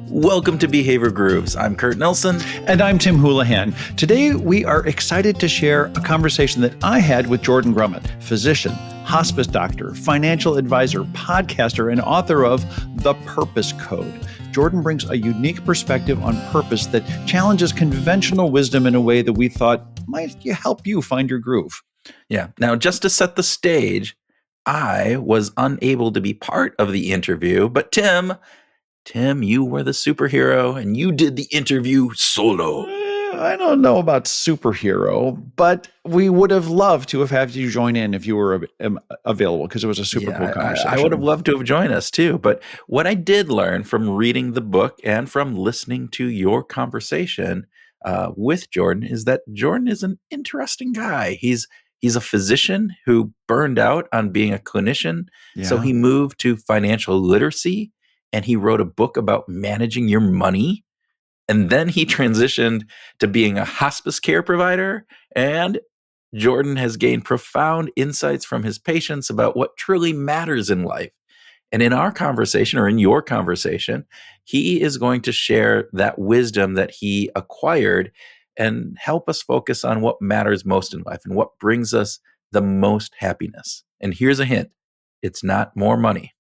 Welcome to Behavior Grooves. I'm Kurt Nelson. And I'm Tim Houlihan. Today, we are excited to share a conversation that I had with Jordan Grumet, physician, hospice doctor, financial advisor, podcaster, and author of The Purpose Code. Jordan brings a unique perspective on purpose that challenges conventional wisdom in a way that we thought might help you find your groove. Yeah. Now, just to set the stage, I was unable to be part of the interview, but Tim, you were the superhero and you did the interview solo. I don't know about superhero, but we would have loved to have had you join in if you were available, because it was a super cool conversation. I would have loved to have joined us too. But what I did learn from reading the book and from listening to your conversation with Jordan is that Jordan is an interesting guy. He's a physician who burned out on being a clinician. Yeah. So he moved to financial literacy and he wrote a book about managing your money. And then he transitioned to being a hospice care provider. And Jordan has gained profound insights from his patients about what truly matters in life. And in our conversation, or in your conversation, he is going to share that wisdom that he acquired and help us focus on what matters most in life and what brings us the most happiness. And here's a hint. It's not more money.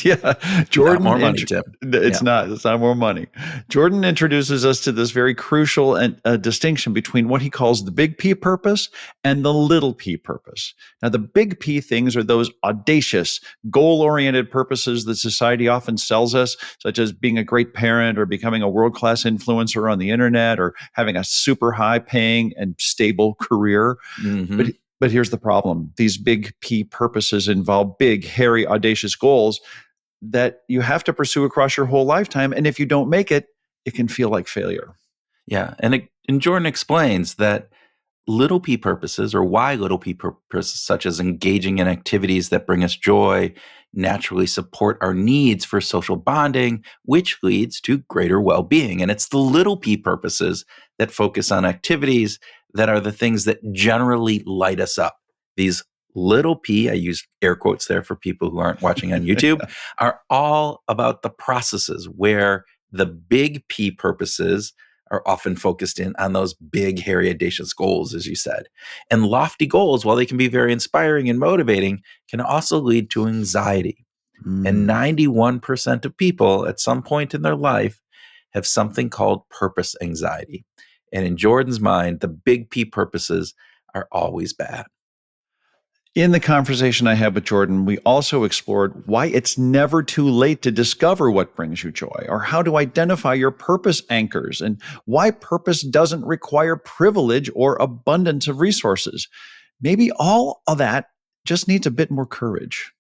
Yeah, Jordan. Not more money, Tim. It's not more money. Jordan introduces us to this very crucial distinction between what he calls the big P purpose and the little p purpose. Now, the big P things are those audacious, goal-oriented purposes that society often sells us, such as being a great parent or becoming a world-class influencer on the internet or having a super high-paying and stable career. Mm-hmm. But here's the problem. These big P purposes involve big, hairy, audacious goals that you have to pursue across your whole lifetime. And if you don't make it, it can feel like failure. Yeah. And Jordan explains that little p purposes, or why little p purposes, such as engaging in activities that bring us joy, naturally support our needs for social bonding, which leads to greater well-being. And it's the little p purposes that focus on activities that are the things that generally light us up. These little p, I use air quotes there for people who aren't watching on YouTube, are all about the processes where the big P purposes are often focused in on those big, hairy, audacious goals, as you said. And lofty goals, while they can be very inspiring and motivating, can also lead to anxiety. And 91% of people at some point in their life have something called purpose anxiety. And in Jordan's mind, the big P purposes are always bad. In the conversation I had with Jordan, we also explored why it's never too late to discover what brings you joy, or how to identify your purpose anchors, and why purpose doesn't require privilege or abundance of resources. Maybe all of that just needs a bit more courage.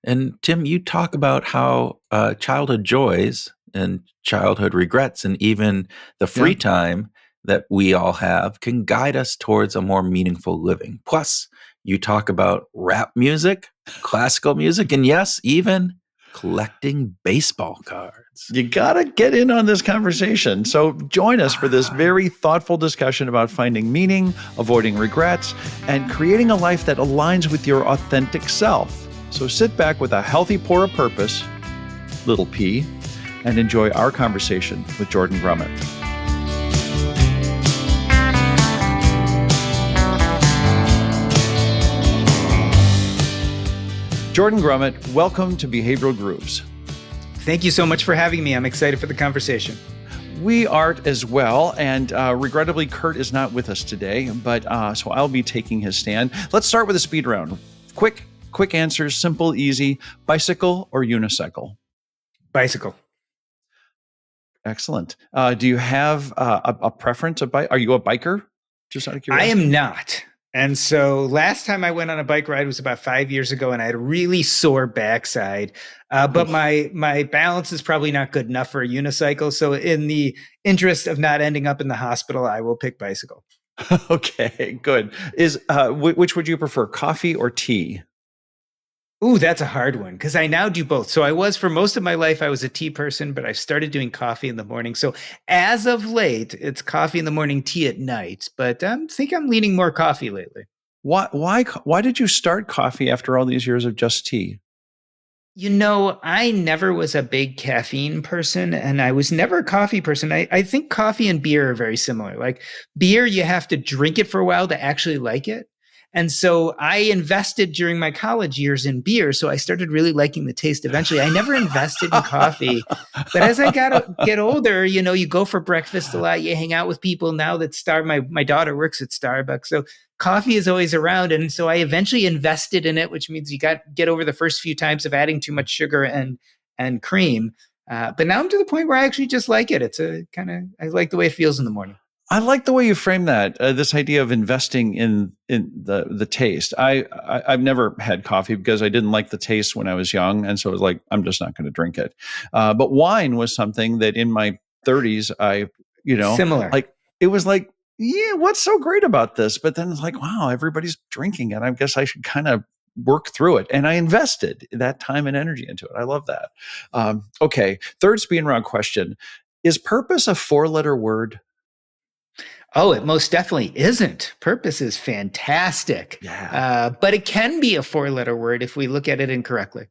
And Tim, you talk about how childhood joys and childhood regrets and even the free time that we all have can guide us towards a more meaningful living. Plus, you talk about rap music, classical music, and yes, even collecting baseball cards. You got to get in on this conversation. So join us for this very thoughtful discussion about finding meaning, avoiding regrets, and creating a life that aligns with your authentic self. So sit back with a healthy pour of purpose, little p, and enjoy our conversation with Jordan Grumet. Jordan Grumet, welcome to Behavioral Grooves. Thank you so much for having me. I'm excited for the conversation. We are as well, and regrettably, Kurt is not with us today, but so I'll be taking his stand. Let's start with a speed round. Quick answers, simple, easy. Bicycle or unicycle? Bicycle. Excellent. Do you have a preference? Are you a biker? Just out of curiosity. I am not. And so last time I went on a bike ride was about 5 years ago, and I had a really sore backside. But my balance is probably not good enough for a unicycle. So in the interest of not ending up in the hospital, I will pick bicycle. Okay, good. Which would you prefer, coffee or tea? Ooh, that's a hard one because I now do both. So for most of my life, I was a tea person, but I've started doing coffee in the morning. So as of late, it's coffee in the morning, tea at night. But I think I'm leaning more coffee lately. Why did you start coffee after all these years of just tea? I never was a big caffeine person and I was never a coffee person. I think coffee and beer are very similar. Like beer, you have to drink it for a while to actually like it. And so I invested during my college years in beer. So I started really liking the taste eventually. I never invested in coffee. But as I get older, you go for breakfast a lot. You hang out with people now that my daughter works at Starbucks. So coffee is always around. And so I eventually invested in it, which means you got get over the first few times of adding too much sugar and cream. But now I'm to the point where I actually just like it. I like the way it feels in the morning. I like the way you frame that. This idea of investing in the taste. I've never had coffee because I didn't like the taste when I was young, and so it was like I'm just not going to drink it. But wine was something that in my 30s, Similar. like it was like, yeah, what's so great about this? But then it's like, wow, everybody's drinking it. I guess I should kind of work through it, and I invested that time and energy into it. I love that. Okay, third speed round question: is purpose a four-letter word? Oh, it most definitely isn't. Purpose is fantastic. Yeah. But it can be a four-letter word if we look at it incorrectly.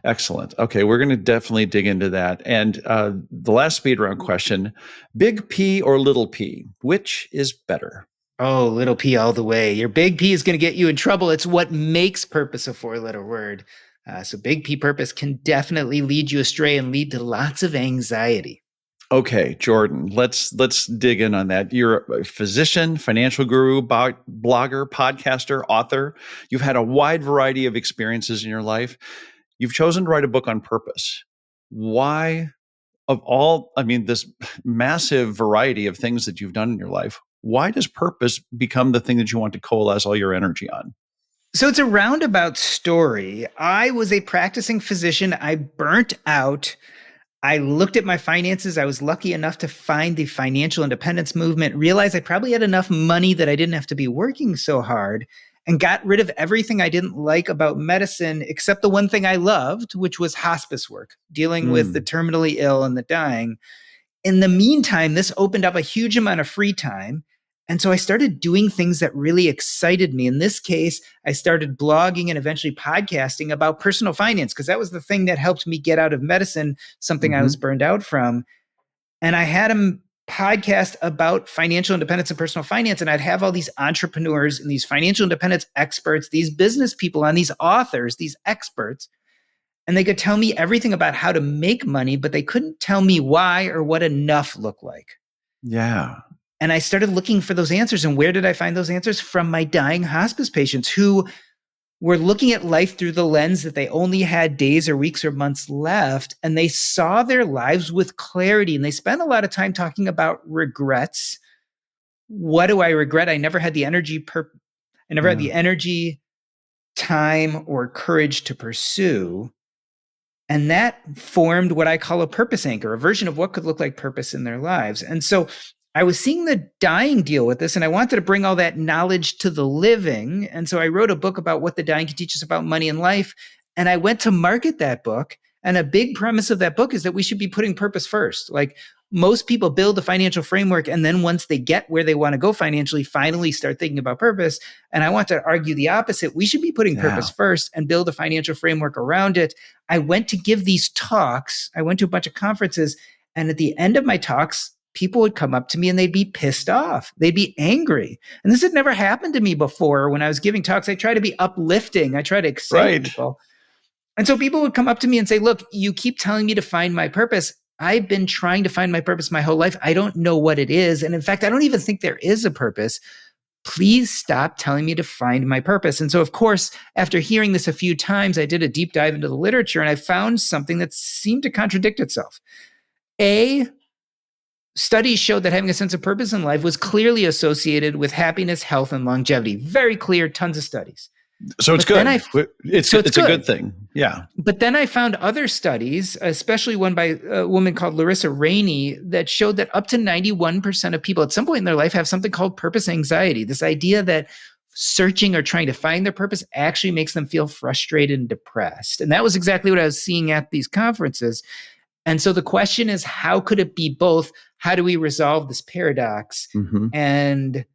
Excellent. Okay, we're going to definitely dig into that. And the last speed round question: big P or little p? Which is better? Oh, little p all the way. Your big P is going to get you in trouble. It's what makes purpose a four-letter word. So big P purpose can definitely lead you astray and lead to lots of anxiety. Okay, Jordan, let's dig in on that. You're a physician, financial guru, blogger, podcaster, author. You've had a wide variety of experiences in your life. You've chosen to write a book on purpose. Why, of all, this massive variety of things that you've done in your life, why does purpose become the thing that you want to coalesce all your energy on? So it's a roundabout story. I was a practicing physician. I burnt out. I looked at my finances. I was lucky enough to find the financial independence movement, realized I probably had enough money that I didn't have to be working so hard, and got rid of everything I didn't like about medicine except the one thing I loved, which was hospice work, dealing with the Mm, terminally ill and the dying. In the meantime, this opened up a huge amount of free time. And so I started doing things that really excited me. In this case, I started blogging and eventually podcasting about personal finance because that was the thing that helped me get out of medicine, something I was mhm. burned out from. And I had a podcast about financial independence and personal finance. And I'd have all these entrepreneurs and these financial independence experts, these business people, and these authors, these experts. And they could tell me everything about how to make money, but they couldn't tell me why or what enough looked like. Yeah. And I started looking for those answers. And where did I find those answers? From my dying hospice patients who were looking at life through the lens that they only had days or weeks or months left. And they saw their lives with clarity. And they spent a lot of time talking about regrets. What do I regret? I never had the energy, Yeah. time, or courage to pursue. And that formed what I call a purpose anchor, a version of what could look like purpose in their lives. And so I was seeing the dying deal with this, and I wanted to bring all that knowledge to the living. And so I wrote a book about what the dying can teach us about money and life. And I went to market that book. And a big premise of that book is that we should be putting purpose first. Like most people build a financial framework, and then once they get where they want to go financially, finally start thinking about purpose. And I want to argue the opposite. We should be putting Yeah. purpose first and build a financial framework around it. I went to give these talks. I went to a bunch of conferences. And at the end of my talks, people would come up to me and they'd be pissed off. They'd be angry. And this had never happened to me before. When I was giving talks, I try to be uplifting, I try to excite Right. people. And so people would come up to me and say, look, you keep telling me to find my purpose. I've been trying to find my purpose my whole life. I don't know what it is. And in fact, I don't even think there is a purpose. Please stop telling me to find my purpose. And so, of course, after hearing this a few times, I did a deep dive into the literature and I found something that seemed to contradict itself. A, studies showed that having a sense of purpose in life was clearly associated with happiness, health, and longevity. Very clear, tons of studies. So it's But then good. It's so it's it's a good good. thing. Yeah. But then I found other studies, especially one by a woman called Larissa Rainey, that showed that up to 91% of people at some point in their life have something called purpose anxiety. This idea that searching or trying to find their purpose actually makes them feel frustrated and depressed. And that was exactly what I was seeing at these conferences. And so the question is, how could it be both? How do we resolve this paradox? Hmm. And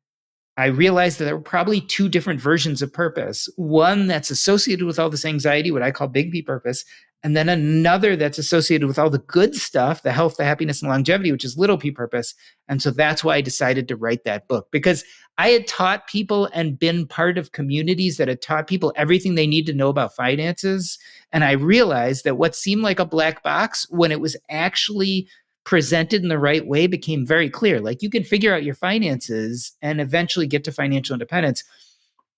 I realized that there were probably two different versions of purpose. One that's associated with all this anxiety, what I call big P purpose, and then another that's associated with all the good stuff, the health, the happiness, and longevity, which is little P purpose. And so that's why I decided to write that book, because I had taught people and been part of communities that had taught people everything they need to know about finances. And I realized that what seemed like a black box, when it was actually presented in the right way, became very clear. Like, you can figure out your finances and eventually get to financial independence.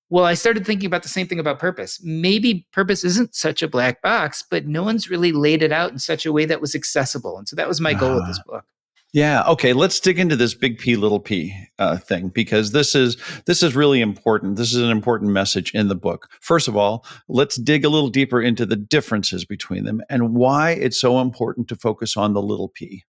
Well, I started thinking about the same thing about purpose. Maybe purpose isn't such a black box, but no one's really laid it out in such a way that was accessible. And so that was my goal with this book. Yeah. Okay. Let's dig into this big P, little P thing, because this is really important. This is an important message in the book. First of all, let's dig a little deeper into the differences between them and why it's so important to focus on the little P.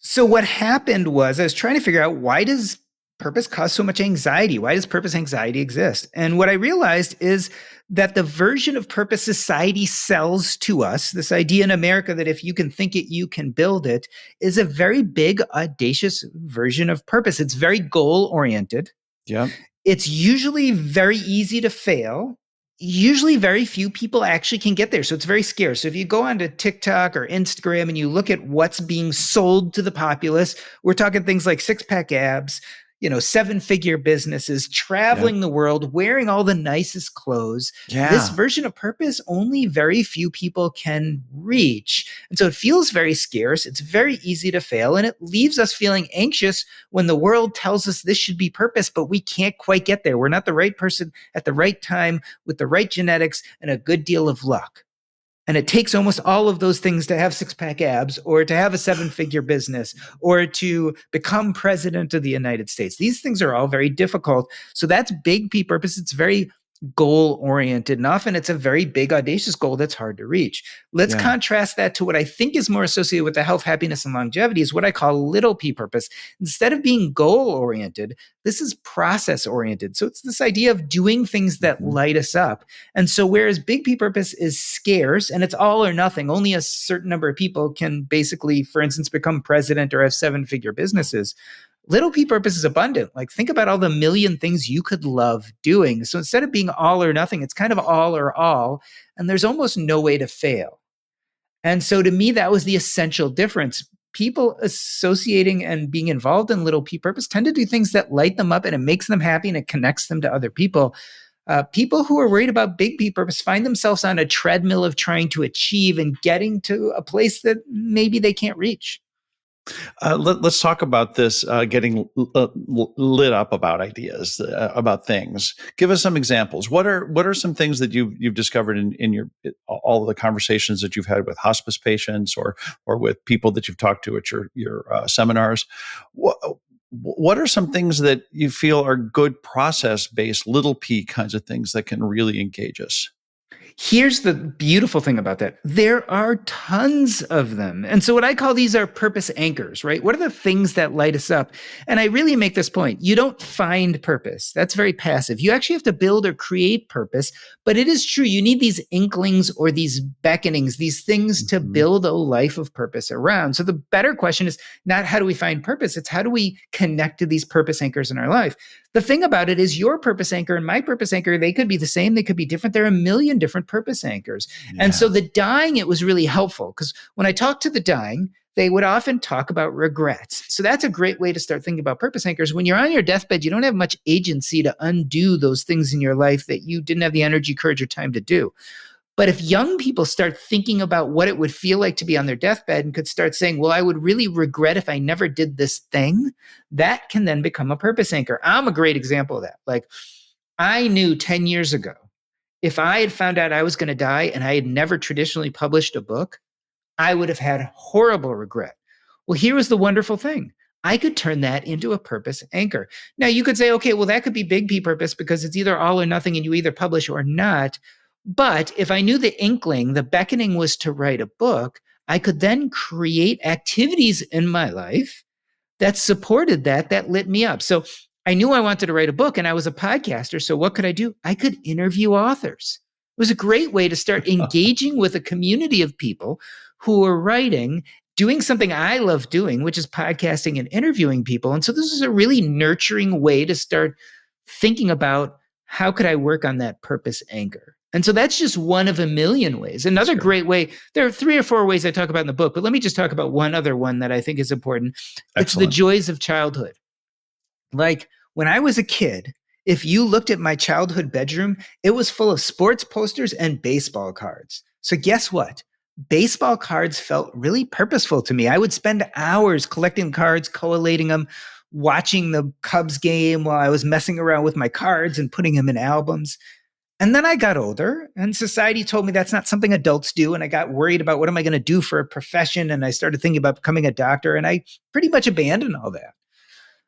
So what happened was I was trying to figure out, why does purpose cause so much anxiety? Why does purpose anxiety exist? And what I realized is that the version of purpose society sells to us, this idea in America that if you can think it, you can build it, is a very big, audacious version of purpose. It's very goal oriented. Yeah. It's usually very easy to fail. Usually very few people actually can get there. So it's very scarce. So if you go onto TikTok or Instagram and you look at what's being sold to the populace, we're talking things like six-pack abs, 7-figure businesses, traveling the world, wearing all the nicest clothes. Yeah. This version of purpose, only very few people can reach. And so it feels very scarce. It's very easy to fail. And it leaves us feeling anxious when the world tells us this should be purpose, but we can't quite get there. We're not the right person at the right time with the right genetics and a good deal of luck. And it takes almost all of those things to have six-pack abs, or to have a 7-figure business, or to become president of the United States. These things are all very difficult. So that's big P purpose. It's very goal-oriented, and often it's a very big, audacious goal that's hard to reach. Let's contrast that to what I think is more associated with the health, happiness, and longevity, is what I call little P purpose. Instead of being goal-oriented, this is process-oriented. So it's this idea of doing things that light us up. And so whereas big P purpose is scarce and it's all or nothing, only a certain number of people can basically, for instance, become president or have 7-figure businesses. Little P purpose is abundant. Like, think about all the million things you could love doing. So instead of being all or nothing, it's kind of all or all, and there's almost no way to fail. And so to me, that was the essential difference. People associating and being involved in little P purpose tend to do things that light them up, and it makes them happy, and it connects them to other people. People who are worried about big P purpose find themselves on a treadmill of trying to achieve and getting to a place that maybe they can't reach. Let's talk about this getting lit up about ideas, about things. Give us some examples. What are some things that you've discovered in your all of the conversations that you've had with hospice patients or with people that you've talked to at your seminars? What are some things that you feel are good process-based little P kinds of things that can really engage us? Here's the beautiful thing about that. There are tons of them. And so what I call these are purpose anchors, right? What are the things that light us up? And I really make this point. You don't find purpose. That's very passive. You actually have to build or create purpose. But it is true. You need these inklings or these beckonings, these things to build a life of purpose around. So the better question is not how do we find purpose? It's how do we connect to these purpose anchors in our life? The thing about it is your purpose anchor and my purpose anchor, they could be the same. They could be different. There are a million different purpose anchors. Yeah. And so the dying, it was really helpful because when I talked to the dying, they would often talk about regrets. So that's a great way to start thinking about purpose anchors. When you're on your deathbed, you don't have much agency to undo those things in your life that you didn't have the energy, courage, or time to do. But if young people start thinking about what it would feel like to be on their deathbed and could start saying, well, I would really regret if I never did this thing, that can then become a purpose anchor. I'm a great example of that. Like, I knew 10 years ago, if I had found out I was going to die and I had never traditionally published a book, I would have had horrible regret. Well, here was the wonderful thing. I could turn that into a purpose anchor. Now, you could say, okay, well, that could be big P purpose because it's either all or nothing and you either publish or not. But if I knew the inkling, the beckoning was to write a book, I could then create activities in my life that supported that lit me up. So I knew I wanted to write a book and I was a podcaster. So what could I do? I could interview authors. It was a great way to start engaging with a community of people who were writing doing something I love doing, which is podcasting and interviewing people. And so this is a really nurturing way to start thinking about how could I work on that purpose anchor? And so that's just one of a million ways. Another great way, there are 3 or 4 ways I talk about in the book, but let me just talk about one other one that I think is important. It's the joys of childhood. Like when I was a kid, if you looked at my childhood bedroom, it was full of sports posters and baseball cards. So guess what? Baseball cards felt really purposeful to me. I would spend hours collecting cards, collating them, watching the Cubs game while I was messing around with my cards and putting them in albums. And then I got older and society told me that's not something adults do. And I got worried about what am I going to do for a profession? And I started thinking about becoming a doctor, and I pretty much abandoned all that.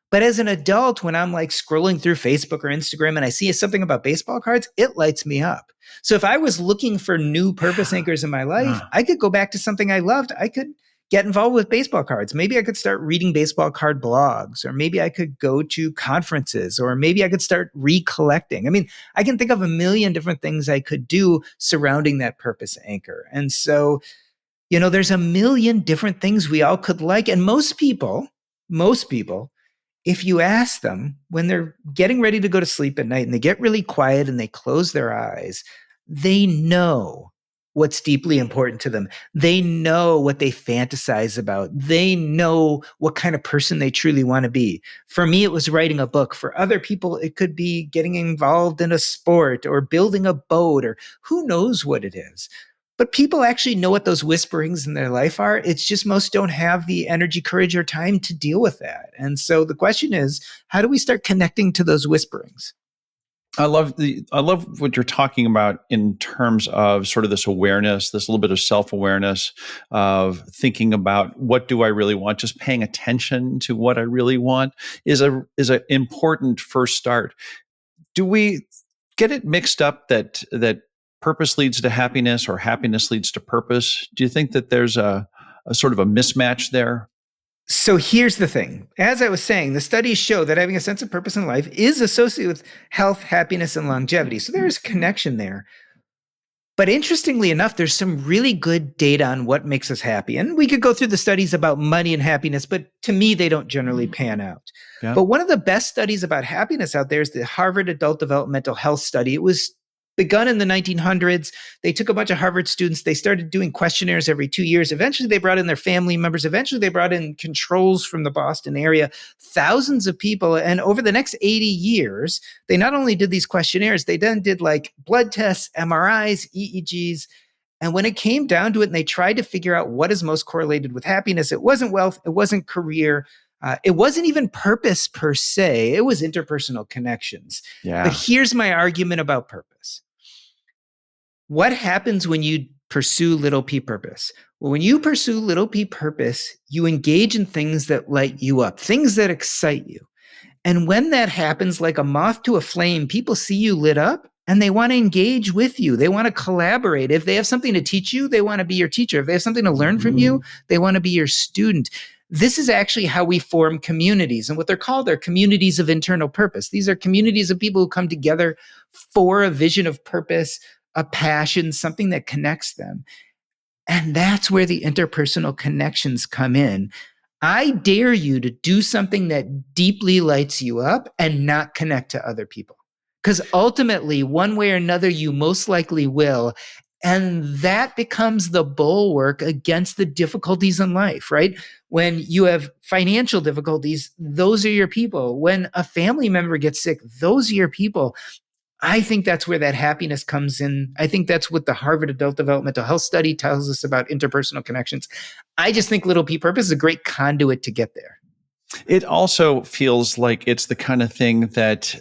But as an adult, when I'm like scrolling through Facebook or Instagram and I see something about baseball cards, it lights me up. So if I was looking for new purpose anchors in my life, I could go back to something I loved. I could get involved with baseball cards. Maybe I could start reading baseball card blogs, or maybe I could go to conferences, or maybe I could start recollecting. I mean, I can think of a million different things I could do surrounding that purpose anchor. And so, there's a million different things we all could like. And most people, if you ask them when they're getting ready to go to sleep at night and they get really quiet and they close their eyes, they know what's deeply important to them. They know what they fantasize about. They know what kind of person they truly want to be. For me, it was writing a book. For other people, it could be getting involved in a sport or building a boat, or who knows what it is. But people actually know what those whisperings in their life are. It's just most don't have the energy, courage, or time to deal with that. And so the question is, how do we start connecting to those whisperings? I love what you're talking about in terms of sort of this awareness, this little bit of self-awareness of thinking about what do I really want, just paying attention to what I really want is a important first start. Do we get it mixed up that purpose leads to happiness or happiness leads to purpose? Do you think that there's a sort of a mismatch there? So here's the thing. As I was saying, the studies show that having a sense of purpose in life is associated with health, happiness, and longevity. So there's a connection there. But interestingly enough, there's some really good data on what makes us happy. And we could go through the studies about money and happiness, but to me, they don't generally pan out. Yeah. But one of the best studies about happiness out there is the Harvard Adult Developmental Health Study. It was begun in the 1900s. They took a bunch of Harvard students. They started doing questionnaires every 2 years. Eventually, they brought in their family members. Eventually, they brought in controls from the Boston area, thousands of people. And over the next 80 years, they not only did these questionnaires, they then did like blood tests, MRIs, EEGs. And when it came down to it, and they tried to figure out what is most correlated with happiness, it wasn't wealth, it wasn't career, it wasn't even purpose per se. It was interpersonal connections. Yeah. But here's my argument about purpose. What happens when you pursue little p purpose? Well, when you pursue little p purpose, you engage in things that light you up, things that excite you. And when that happens, like a moth to a flame, people see you lit up and they want to engage with you. They want to collaborate. If they have something to teach you, they want to be your teacher. If they have something to learn from you, they want to be your student. This is actually how we form communities. And what they're called are communities of internal purpose. These are communities of people who come together for a vision of purpose, a passion, something that connects them. And that's where the interpersonal connections come in. I dare you to do something that deeply lights you up and not connect to other people. Because ultimately, one way or another, you most likely will. And that becomes the bulwark against the difficulties in life, right? When you have financial difficulties, those are your people. When a family member gets sick, those are your people. I think that's where that happiness comes in. I think that's what the Harvard Adult Developmental Health Study tells us about interpersonal connections. I just think Little P Purpose is a great conduit to get there. It also feels like it's the kind of thing that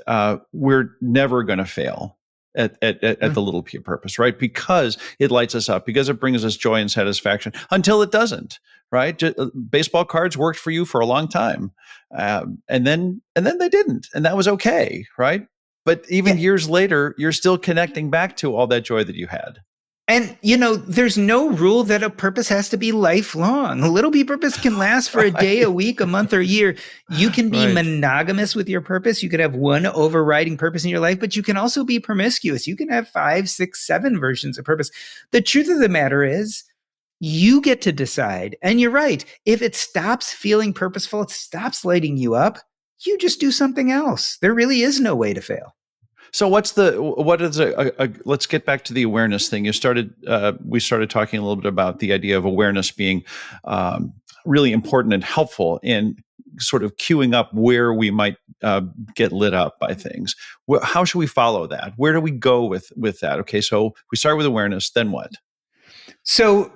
we're never going to fail at the Little P Purpose, right? Because it lights us up, because it brings us joy and satisfaction until it doesn't, right? Baseball cards worked for you for a long time. And then they didn't. And that was okay, right? But even years later, you're still connecting back to all that joy that you had. And, there's no rule that a purpose has to be lifelong. A Little P Purpose can last for a day, a week, a month, or a year. You can be monogamous with your purpose. You could have one overriding purpose in your life, but you can also be promiscuous. You can have 5, 6, 7 versions of purpose. The truth of the matter is, You get to decide. And you're right. If it stops feeling purposeful, it stops lighting you up, you just do something else. There really is no way to fail. So let's get back to the awareness thing. We started talking a little bit about the idea of awareness being really important and helpful in sort of queuing up where we might get lit up by things. How should we follow that? Where do we go with that? Okay, so we start with awareness, then what? So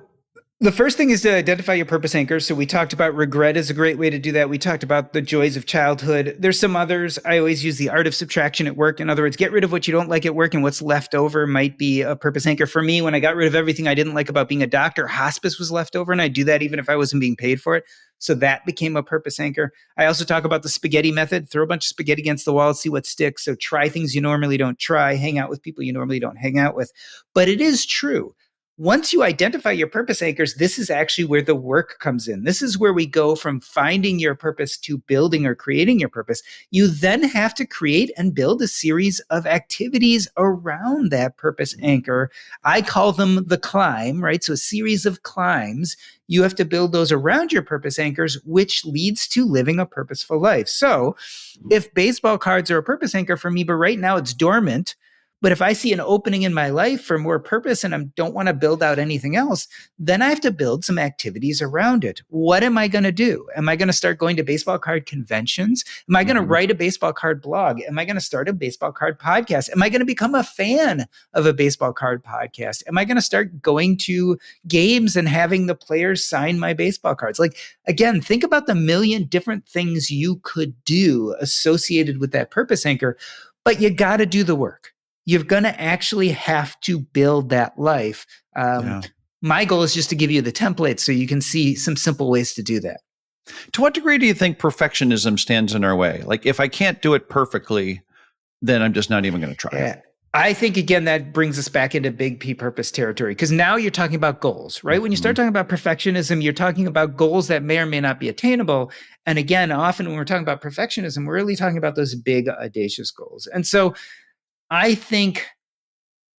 the first thing is to identify your purpose anchors. So we talked about regret is a great way to do that. We talked about the joys of childhood. There's some others. I always use the art of subtraction at work. In other words, get rid of what you don't like at work, and what's left over might be a purpose anchor. For me, when I got rid of everything I didn't like about being a doctor, hospice was left over, and I do that even if I wasn't being paid for it. So that became a purpose anchor. I also talk about the spaghetti method. Throw a bunch of spaghetti against the wall and see what sticks. So try things you normally don't try. Hang out with people you normally don't hang out with. But it is true. Once you identify your purpose anchors, this is actually where the work comes in. This is where we go from finding your purpose to building or creating your purpose. You then have to create and build a series of activities around that purpose anchor. I call them the climb, right? So a series of climbs. You have to build those around your purpose anchors, which leads to living a purposeful life. So if baseball cards are a purpose anchor for me, but right now it's dormant, but if I see an opening in my life for more purpose and I don't want to build out anything else, then I have to build some activities around it. What am I going to do? Am I going to start going to baseball card conventions? Am I going to write a baseball card blog? Am I going to start a baseball card podcast? Am I going to become a fan of a baseball card podcast? Am I going to start going to games and having the players sign my baseball cards? Like, again, think about the million different things you could do associated with that purpose anchor, but you got to do the work. You're going to actually have to build that life. My goal is just to give you the template so you can see some simple ways to do that. To what degree do you think perfectionism stands in our way? Like, if I can't do it perfectly, then I'm just not even going to try. Yeah. I think, again, that brings us back into big P purpose territory, because now you're talking about goals, right? When you start talking about perfectionism, you're talking about goals that may or may not be attainable. And again, often when we're talking about perfectionism, we're really talking about those big, audacious goals. And so I think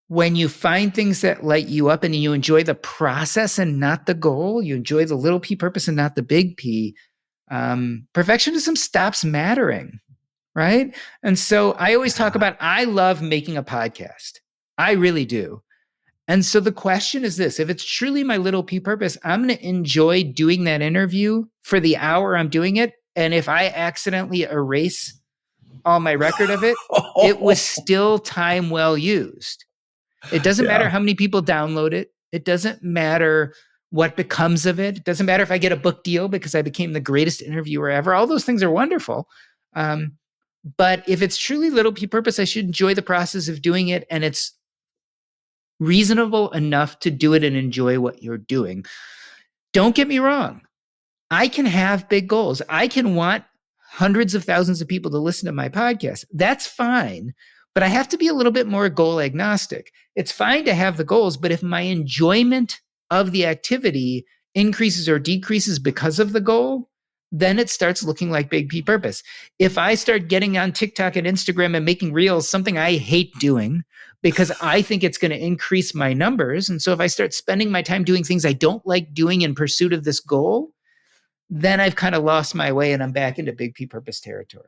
when you find things that light you up and you enjoy the process and not the goal, you enjoy the little P purpose and not the big P, perfectionism stops mattering, right? And so I always talk about, I love making a podcast. I really do. And so the question is this: if it's truly my little P purpose, I'm going to enjoy doing that interview for the hour I'm doing it. And if I accidentally erase all my record of it, it was still time well used. It doesn't matter how many people download it. It doesn't matter what becomes of it. It doesn't matter if I get a book deal because I became the greatest interviewer ever. All those things are wonderful. But if it's truly little P purpose, I should enjoy the process of doing it. And it's reasonable enough to do it and enjoy what you're doing. Don't get me wrong. I can have big goals. I can want hundreds of thousands of people to listen to my podcast. That's fine, but I have to be a little bit more goal agnostic. It's fine to have the goals, but if my enjoyment of the activity increases or decreases because of the goal, then it starts looking like big P purpose. If I start getting on TikTok and Instagram and making reels, something I hate doing because I think it's going to increase my numbers. And so if I start spending my time doing things I don't like doing in pursuit of this goal, then I've kind of lost my way and I'm back into big P purpose territory.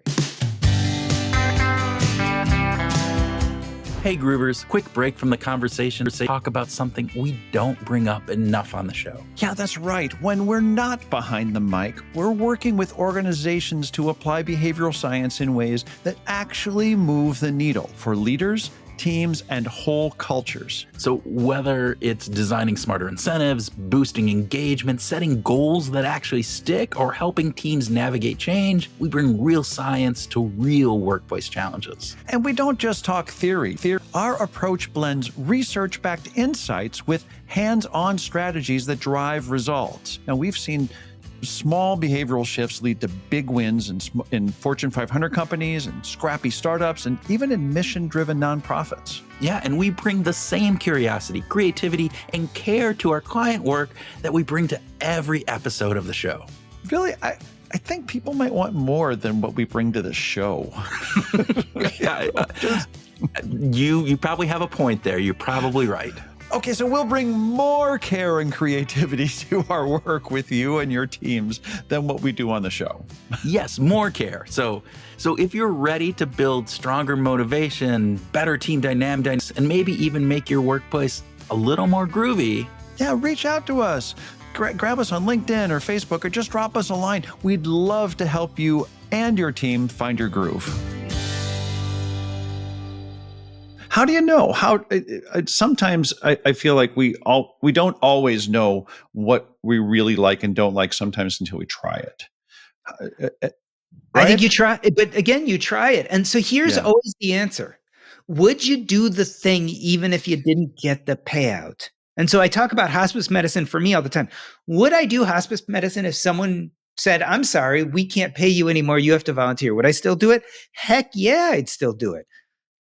Hey Groovers, quick break from the conversation to talk about something we don't bring up enough on the show. Yeah, that's right. When we're not behind the mic, we're working with organizations to apply behavioral science in ways that actually move the needle for leaders, teams, and whole cultures. So whether it's designing smarter incentives, boosting engagement, setting goals that actually stick, or helping teams navigate change, we bring real science to real workplace challenges. And we don't just talk theory. Our approach blends research-backed insights with hands-on strategies that drive results. Now, we've seen small behavioral shifts lead to big wins in Fortune 500 companies and scrappy startups and even in mission-driven nonprofits. Yeah, and we bring the same curiosity, creativity, and care to our client work that we bring to every episode of the show. Really, I think people might want more than what we bring to the show. You probably have a point there. You're probably right. Okay, so we'll bring more care and creativity to our work with you and your teams than what we do on the show. Yes, more care. So if you're ready to build stronger motivation, better team dynamics, and maybe even make your workplace a little more groovy, yeah, reach out to us. Grab us on LinkedIn or Facebook, or just drop us a line. We'd love to help you and your team find your groove. How do you know? Sometimes I feel like we don't always know what we really like and don't like sometimes until we try it. Right? I think you try, but again, you try it. And so here's always the answer. Would you do the thing even if you didn't get the payout? And so I talk about hospice medicine for me all the time. Would I do hospice medicine if someone said, I'm sorry, we can't pay you anymore, you have to volunteer? Would I still do it? Heck yeah, I'd still do it.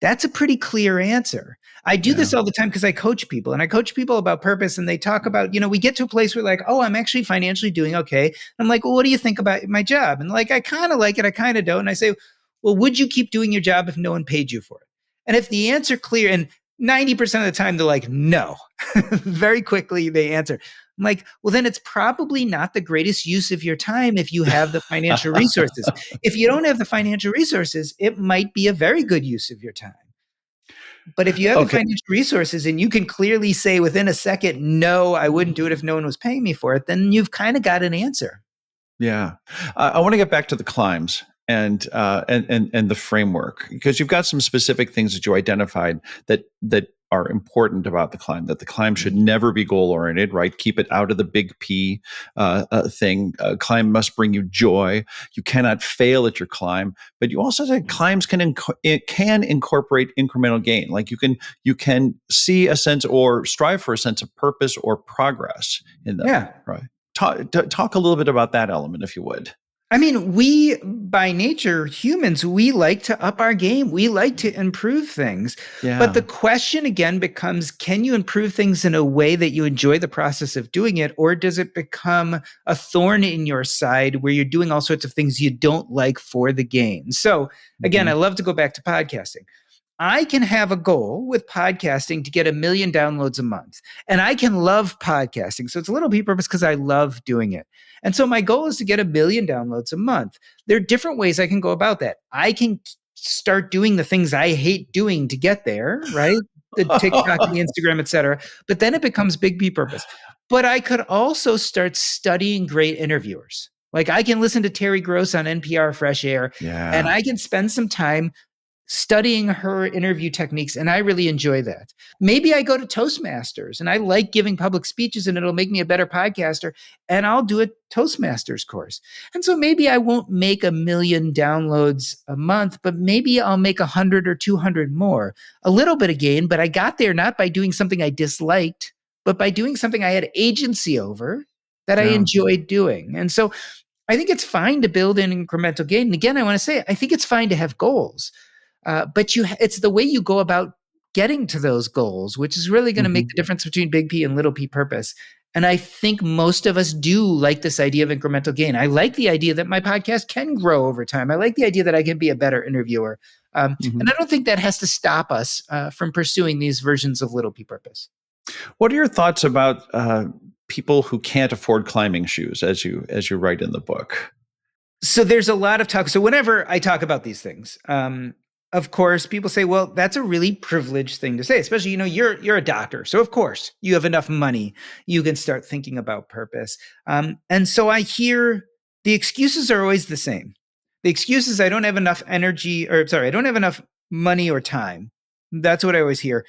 That's a pretty clear answer. I do this all the time because I coach people, and I coach people about purpose, and they talk about, we get to a place where like, oh, I'm actually financially doing okay. I'm like, well, what do you think about my job? And like, I kind of like it, I kind of don't. And I say, well, would you keep doing your job if no one paid you for it? And if the answer clear, and 90% of the time they're like, no, very quickly they answer. I'm like, well, then it's probably not the greatest use of your time if you have the financial resources. If you don't have the financial resources, it might be a very good use of your time. But if you have the financial resources and you can clearly say within a second, no, I wouldn't do it if no one was paying me for it, then you've kind of got an answer. Yeah. I want to get back to the climbs and the framework, because you've got some specific things that you identified that are important about the climb, that the climb should never be goal oriented, right? Keep it out of the big P thing. Climb must bring you joy. You cannot fail at your climb, but you also said climbs can incorporate incremental gain. Like you can see a sense or strive for a sense of purpose or progress in them. Yeah. Right. Talk a little bit about that element, if you would. I mean, we, by nature, humans, we like to up our game. We like to improve things. Yeah. But the question again becomes, can you improve things in a way that you enjoy the process of doing it? Or does it become a thorn in your side where you're doing all sorts of things you don't like for the gain? So again, I love to go back to podcasting. I can have a goal with podcasting to get 1 million downloads a month. And I can love podcasting. So it's a little P purpose because I love doing it. And so my goal is to get 1 million downloads a month. There are different ways I can go about that. I can start doing the things I hate doing to get there, right? The TikTok, the Instagram, et cetera. But then it becomes big P purpose. But I could also start studying great interviewers. Like I can listen to Terry Gross on NPR Fresh Air, and I can spend some time studying her interview techniques, and I really enjoy that. Maybe I go to Toastmasters, and I like giving public speeches, and it'll make me a better podcaster, and I'll do a Toastmasters course. And so maybe I won't make 1 million downloads a month, but maybe I'll make 100 or 200 more. A little bit of gain, but I got there not by doing something I disliked, but by doing something I had agency over that I enjoyed doing. And so I think it's fine to build in incremental gain. And again, I want to say, I think it's fine to have goals. But it's the way you go about getting to those goals, which is really going to make the difference between big P and little P purpose. And I think most of us do like this idea of incremental gain. I like the idea that my podcast can grow over time. I like the idea that I can be a better interviewer. And I don't think that has to stop us from pursuing these versions of little P purpose. What are your thoughts about people who can't afford climbing shoes, as you write in the book? So there's a lot of talk. So whenever I talk about these things, of course, people say, well, that's a really privileged thing to say, especially, you're a doctor. So of course you have enough money. You can start thinking about purpose. And so I hear the excuses are always the same. The excuse is I don't have enough I don't have enough money or time. That's what I always hear.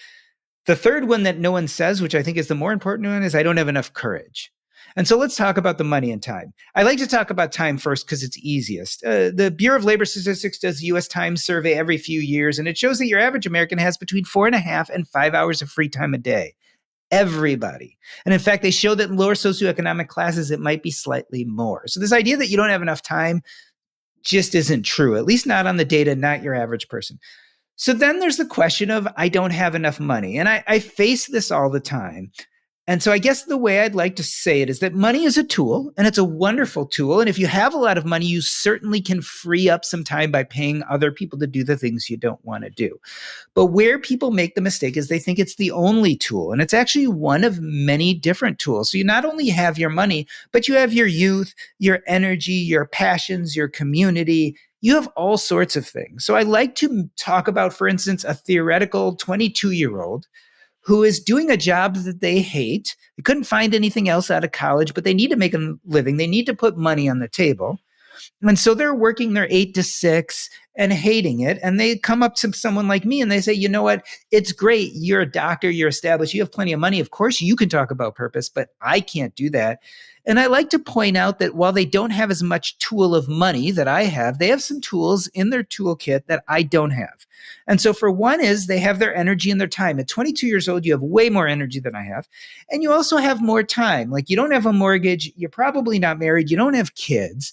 The third one that no one says, which I think is the more important one, is I don't have enough courage. And so let's talk about the money and time. I like to talk about time first because it's easiest. The Bureau of Labor Statistics does the U.S. Time survey every few years, and it shows that your average American has between 4.5 and 5 hours of free time a day. Everybody. And in fact, they show that in lower socioeconomic classes, it might be slightly more. So this idea that you don't have enough time just isn't true, at least not on the data, not your average person. So then there's the question of I don't have enough money. And I face this all the time. And so I guess the way I'd like to say it is that money is a tool, and it's a wonderful tool. And if you have a lot of money, you certainly can free up some time by paying other people to do the things you don't want to do. But where people make the mistake is they think it's the only tool, and it's actually one of many different tools. So you not only have your money, but you have your youth, your energy, your passions, your community. You have all sorts of things. So I like to talk about, for instance, a theoretical 22-year-old who is doing a job that they hate. They couldn't find anything else out of college, but they need to make a living. They need to put money on the table. And so they're working their 8 to 6 and hating it. And they come up to someone like me and they say, you know what? It's great. You're a doctor. You're established. You have plenty of money. Of course, you can talk about purpose, but I can't do that. And I like to point out that while they don't have as much tool of money that I have, they have some tools in their toolkit that I don't have. And so for one is they have their energy and their time. At 22 years old, you have way more energy than I have. And you also have more time. Like you don't have a mortgage. You're probably not married. You don't have kids.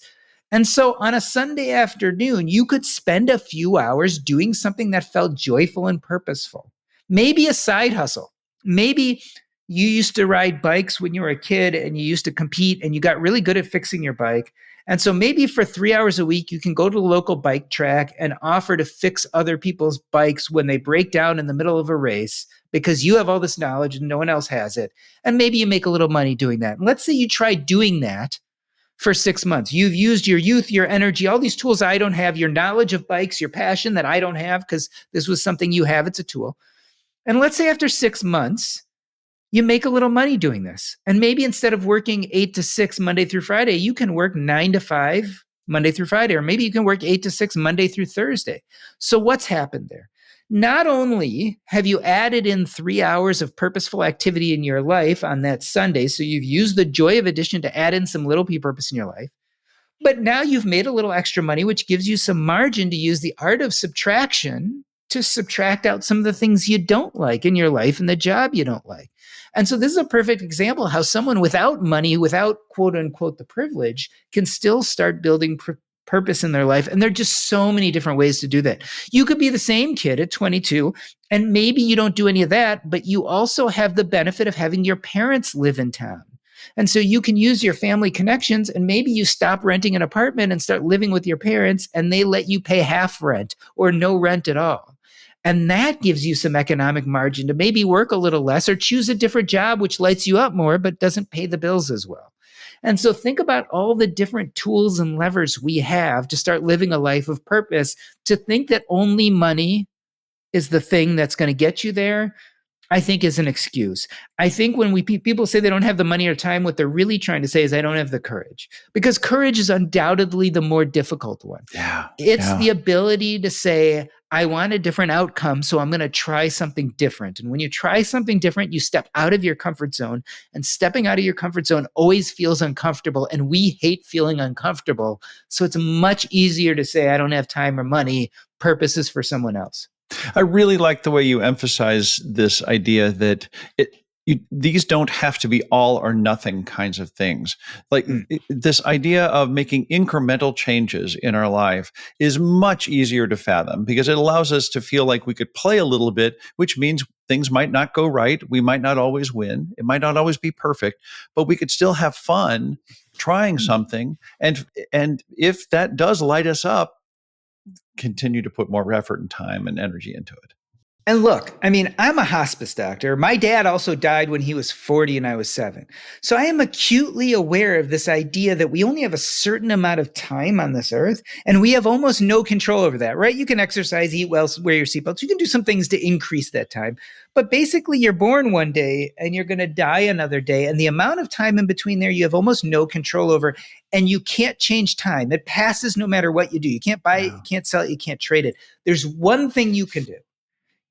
And so on a Sunday afternoon, you could spend a few hours doing something that felt joyful and purposeful. Maybe a side hustle. Maybe you used to ride bikes when you were a kid and you used to compete and you got really good at fixing your bike. And so maybe for 3 hours a week, you can go to the local bike track and offer to fix other people's bikes when they break down in the middle of a race because you have all this knowledge and no one else has it. And maybe you make a little money doing that. And let's say you try doing that for 6 months. You've used your youth, your energy, all these tools I don't have, your knowledge of bikes, your passion that I don't have because this was something you have. It's a tool. And let's say after 6 months, you make a little money doing this. And maybe instead of working 8 to 6 Monday through Friday, you can work 9 to 5 Monday through Friday, or maybe you can work 8 to 6 Monday through Thursday. So what's happened there? Not only have you added in 3 hours of purposeful activity in your life on that Sunday, so you've used the joy of addition to add in some little purpose in your life, but now you've made a little extra money, which gives you some margin to use the art of subtraction to subtract out some of the things you don't like in your life and the job you don't like. And so this is a perfect example of how someone without money, without quote unquote the privilege, can still start building purpose in their life. And there are just so many different ways to do that. You could be the same kid at 22, and maybe you don't do any of that, but you also have the benefit of having your parents live in town. And so you can use your family connections, and maybe you stop renting an apartment and start living with your parents, and they let you pay half rent or no rent at all. And that gives you some economic margin to maybe work a little less or choose a different job, which lights you up more, but doesn't pay the bills as well. And so think about all the different tools and levers we have to start living a life of purpose. To think that only money is the thing that's going to get you there, I think is an excuse. I think when people say they don't have the money or time, what they're really trying to say is I don't have the courage, because courage is undoubtedly the more difficult one. Yeah. It's the ability to say, I want a different outcome, so I'm going to try something different. And when you try something different, you step out of your comfort zone, and stepping out of your comfort zone always feels uncomfortable. And we hate feeling uncomfortable. So it's much easier to say, I don't have time or money. Purpose is for someone else. I really like the way you emphasize this idea that these don't have to be all or nothing kinds of things. Like this idea of making incremental changes in our life is much easier to fathom because it allows us to feel like we could play a little bit, which means things might not go right. We might not always win. It might not always be perfect, but we could still have fun trying something. And if that does light us up, continue to put more effort and time and energy into it. And look, I mean, I'm a hospice doctor. My dad also died when he was 40 and I was 7. So I am acutely aware of this idea that we only have a certain amount of time on this earth, and we have almost no control over that, right? You can exercise, eat well, wear your seatbelts. You can do some things to increase that time. But basically, you're born one day and you're going to die another day. And the amount of time in between there, you have almost no control over, and you can't change time. It passes no matter what you do. You can't buy it, you can't sell it, you can't trade it. There's one thing you can do.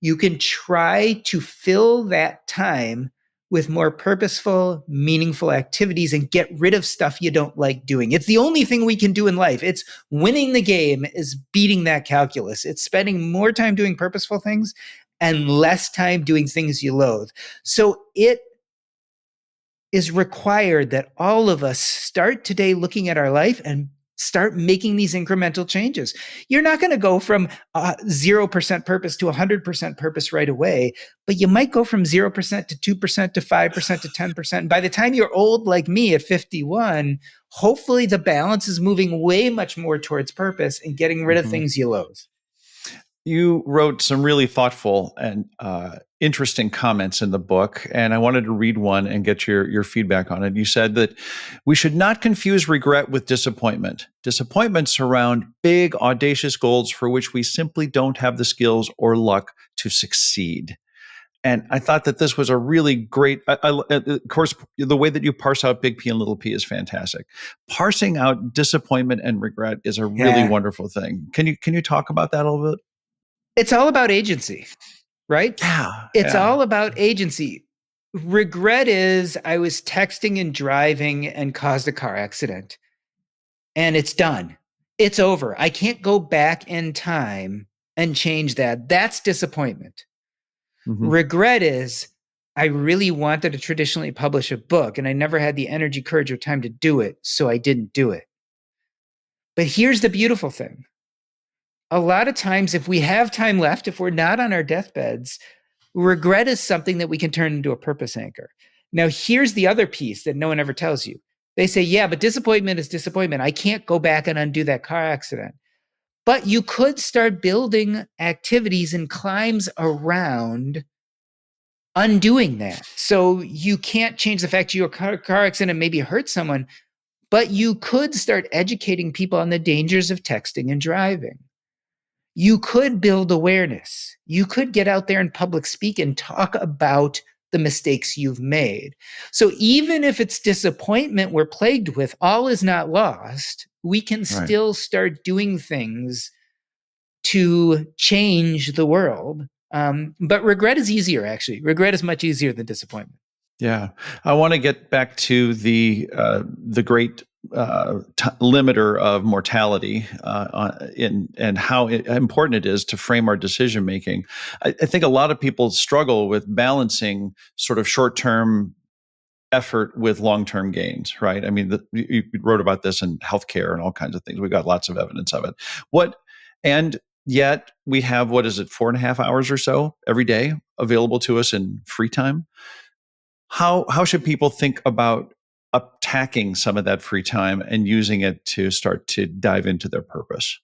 You can try to fill that time with more purposeful, meaningful activities and get rid of stuff you don't like doing. It's the only thing we can do in life. It's winning the game is beating that calculus. It's spending more time doing purposeful things and less time doing things you loathe. So it is required that all of us start today looking at our life and Start making these incremental changes. You're not going to go from 0% purpose to 100% purpose right away, but you might go from 0% to 2% to 5% to 10%. And by the time you're old like me at 51, hopefully the balance is moving way much more towards purpose and getting rid of things you loathe. You wrote some really thoughtful and interesting comments in the book, and I wanted to read one and get your feedback on it. You said that we should not confuse regret with disappointment. Disappointment surround big, audacious goals for which we simply don't have the skills or luck to succeed. And I thought that this was a really great, of course, the way that you parse out big P and little p is fantastic. Parsing out disappointment and regret is a really wonderful thing. Can you talk about that a little bit? It's all about agency, right? Yeah. It's all about agency. Regret is I was texting and driving and caused a car accident, and it's done. It's over. I can't go back in time and change that. That's disappointment. Regret is I really wanted to traditionally publish a book, and I never had the energy, courage, or time to do it, so I didn't do it. But here's the beautiful thing. A lot of times, if we have time left, if we're not on our deathbeds, regret is something that we can turn into a purpose anchor. Now, here's the other piece that no one ever tells you. They say, yeah, but disappointment is disappointment. I can't go back and undo that car accident. But you could start building activities and climbs around undoing that. So you can't change the fact your car accident maybe hurt someone, but you could start educating people on the dangers of texting and driving. You could build awareness. You could get out there and public speak and talk about the mistakes you've made. So even if it's disappointment we're plagued with, all is not lost. We can still start doing things to change the world. But regret is easier, actually. Regret is much easier than disappointment. Yeah. I want to get back to the great limiter of mortality and how important it is to frame our decision making. I think a lot of people struggle with balancing sort of short-term effort with long-term gains, right? I mean, you wrote about this in healthcare and all kinds of things. We've got lots of evidence of it. And yet we have, 4.5 hours or so every day available to us in free time. How should people think about attacking some of that free time and using it to start to dive into their purpose?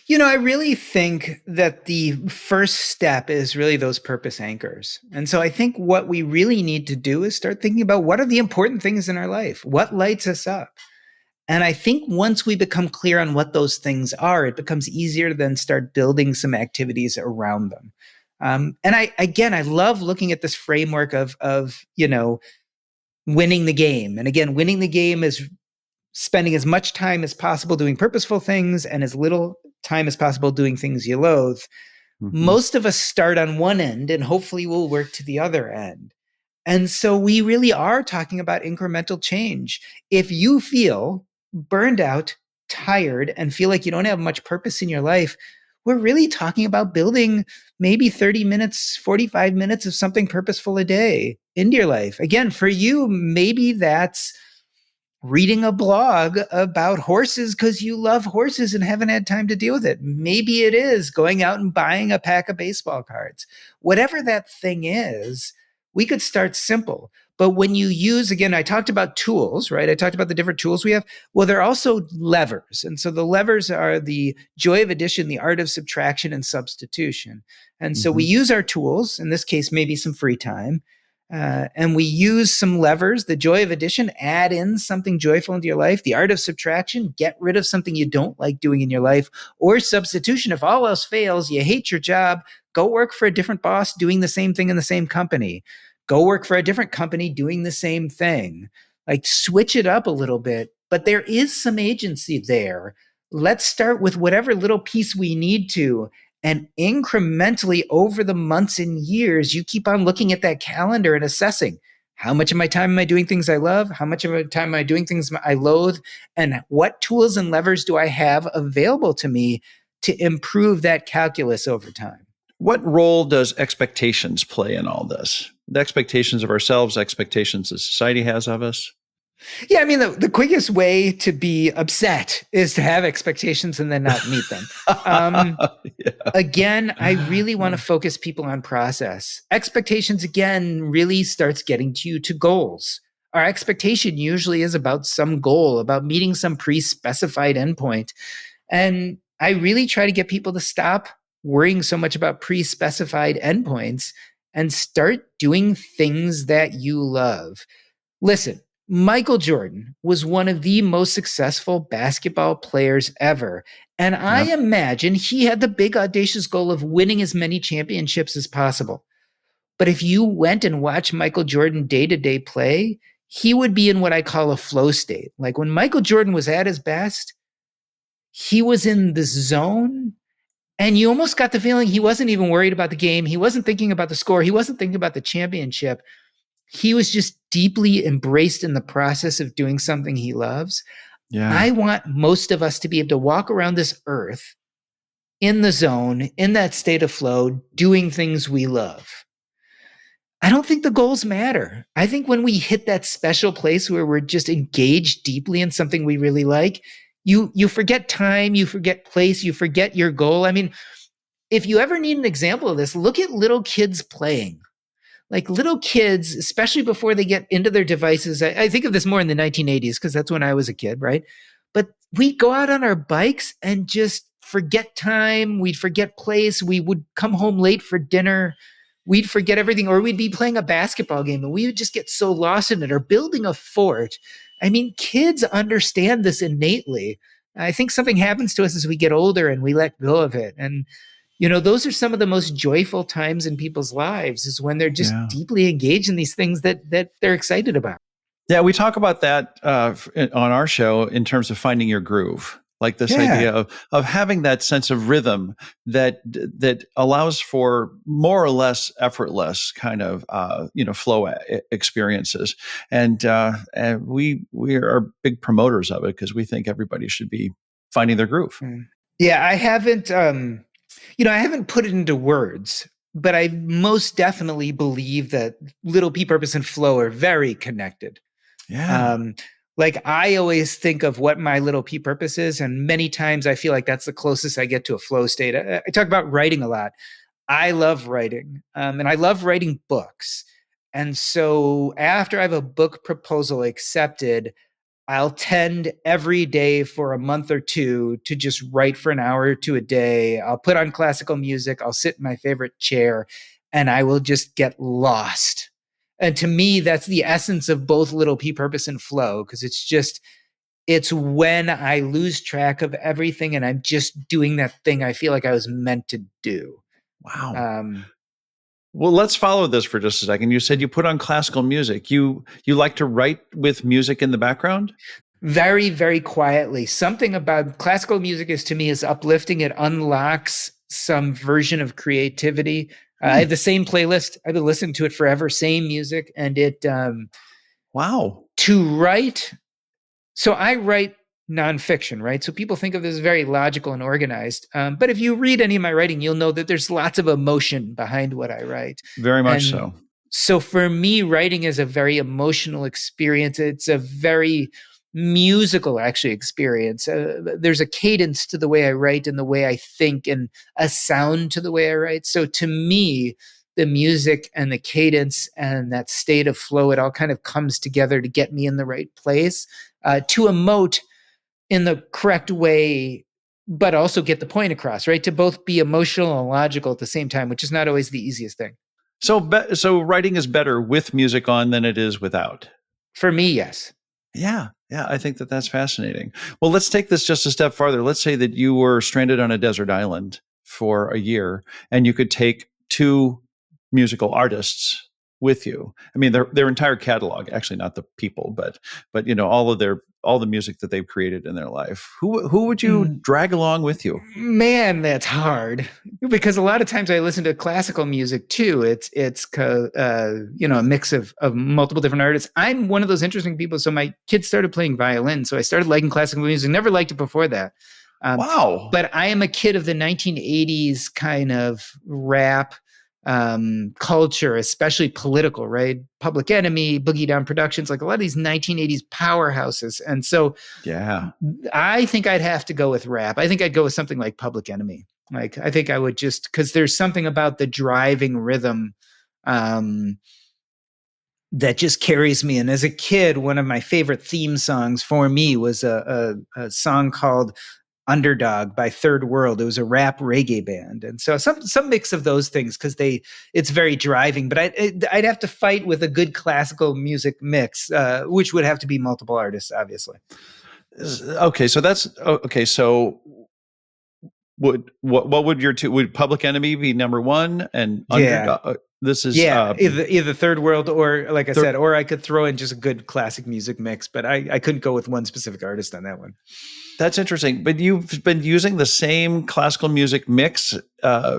I really think that the first step is really those purpose anchors. And so I think what we really need to do is start thinking about what are the important things in our life? What lights us up? And I think once we become clear on what those things are, it becomes easier to then start building some activities around them. And I love looking at this framework of winning the game. And again, winning the game is spending as much time as possible doing purposeful things and as little time as possible doing things you loathe. Most of us start on one end and hopefully we'll work to the other end. And so we really are talking about incremental change. If you feel burned out, tired, and feel like you don't have much purpose in your life, we're really talking about building maybe 30 minutes, 45 minutes of something purposeful a day into your life. Again, for you, maybe that's reading a blog about horses because you love horses and haven't had time to deal with it. Maybe it is going out and buying a pack of baseball cards. Whatever that thing is, we could start simple. But when you use, again, I talked about tools, right? I talked about the different tools we have. Well, they're also levers. And so the levers are the joy of addition, the art of subtraction, and substitution. And so we use our tools, in this case, maybe some free time, and we use some levers. The joy of addition, add in something joyful into your life. The art of subtraction, get rid of something you don't like doing in your life. Or substitution, if all else fails, you hate your job, go work for a different boss doing the same thing in the same company. Go work for a different company doing the same thing. Like switch it up a little bit, but there is some agency there. Let's start with whatever little piece we need to. And incrementally over the months and years, you keep on looking at that calendar and assessing how much of my time am I doing things I love? How much of my time am I doing things I loathe? And what tools and levers do I have available to me to improve that calculus over time? What role does expectations play in all this? The expectations of ourselves, expectations that society has of us? Yeah, I mean, the quickest way to be upset is to have expectations and then not meet them. Yeah. Again, I really want to focus people on process. Expectations, again, really starts getting to you to goals. Our expectation usually is about some goal, about meeting some pre-specified endpoint. And I really try to get people to stop worrying so much about pre-specified endpoints and start doing things that you love. Listen, Michael Jordan was one of the most successful basketball players ever. And I Yep. imagine he had the big, audacious goal of winning as many championships as possible. But if you went and watched Michael Jordan day to day play, he would be in what I call a flow state. Like when Michael Jordan was at his best, he was in the zone. And you almost got the feeling he wasn't even worried about the game. He wasn't thinking about the score. He wasn't thinking about the championship. He was just deeply embraced in the process of doing something he loves. Yeah. I want most of us to be able to walk around this earth in the zone, in that state of flow, doing things we love. I don't think the goals matter. I think when we hit that special place where we're just engaged deeply in something we really like, you forget time, you forget place, you forget your goal. I mean, if you ever need an example of this, look at little kids playing. Like little kids, especially before they get into their devices. I think of this more in the 1980s because that's when I was a kid, right? But we'd go out on our bikes and just forget time. We'd forget place. We would come home late for dinner. We'd forget everything, or we'd be playing a basketball game and we would just get so lost in it or building a fort. I mean, kids understand this innately. I think something happens to us as we get older and we let go of it. And those are some of the most joyful times in people's lives is when they're just Yeah. deeply engaged in these things that they're excited about. Yeah, we talk about that on our show in terms of finding your groove, like this idea Yeah. of having that sense of rhythm that allows for more or less effortless kind of flow experiences, and we are big promoters of it because we think everybody should be finding their groove. Yeah, I haven't put it into words, but I most definitely believe that little P purpose and flow are very connected. Yeah. Um, like I always think of what my little P purpose is, and many times I feel like that's the closest I get to a flow state. I talk about writing a lot. I love writing, and I love writing books. And so after I have a book proposal accepted, I'll tend every day for a month or two to just write for an hour or two a day. I'll put on classical music. I'll sit in my favorite chair and I will just get lost. And to me, that's the essence of both little P purpose and flow, because it's when I lose track of everything and I'm just doing that thing I feel like I was meant to do. Wow. Um, Well, let's follow this for just a second. You said you put on classical music. You like to write with music in the background? Very, very quietly. Something about classical music is to me is uplifting. It unlocks some version of creativity. I have the same playlist. I've been listening to it forever. Same music, and it Wow. to write. So I write nonfiction, right? So people think of this as very logical and organized. But if you read any of my writing, you'll know that there's lots of emotion behind what I write. Very much And so. so for me, writing is a very emotional experience. It's a very musical, actually, experience. There's a cadence to the way I write and the way I think, and a sound to the way I write. So to me, the music and the cadence and that state of flow, it all kind of comes together to get me in the right place, to emote in the correct way, but also get the point across, right? To both be emotional and logical at the same time, which is not always the easiest thing. So writing is better with music on than it is without. For me, yes. Yeah, yeah, I think that that's fascinating. Well, let's take this just a step farther. Let's say that you were stranded on a desert island for a year, and you could take two musical artists with you. I mean, their entire catalog, actually, not the people, but all the music that they've created in their life. Who would you drag along with you? Man, that's hard, because a lot of times I listen to classical music too. It's a mix of multiple different artists. I'm one of those interesting people. So my kids started playing violin, so I started liking classical music. Never liked it before that. Wow. But I am a kid of the 1980s kind of rap, culture, especially political, right? Public Enemy, Boogie Down Productions, like a lot of these 1980s powerhouses. And so Yeah. I think I'd have to go with rap. I think I'd go with something like Public Enemy. Like, I think I would just, because there's something about the driving rhythm that just carries me. And as a kid, one of my favorite theme songs for me was a song called Underdog by Third World. It was a rap reggae band, and so some mix of those things because it's very driving. But I'd have to fight with a good classical music mix, which would have to be multiple artists, obviously. Okay, so that's okay. So what would your two, would Public Enemy be number one and Underdog? This is either Third World or, like I said, or I could throw in just a good classic music mix, but I couldn't go with one specific artist on that one. That's interesting. But you've been using the same classical music mix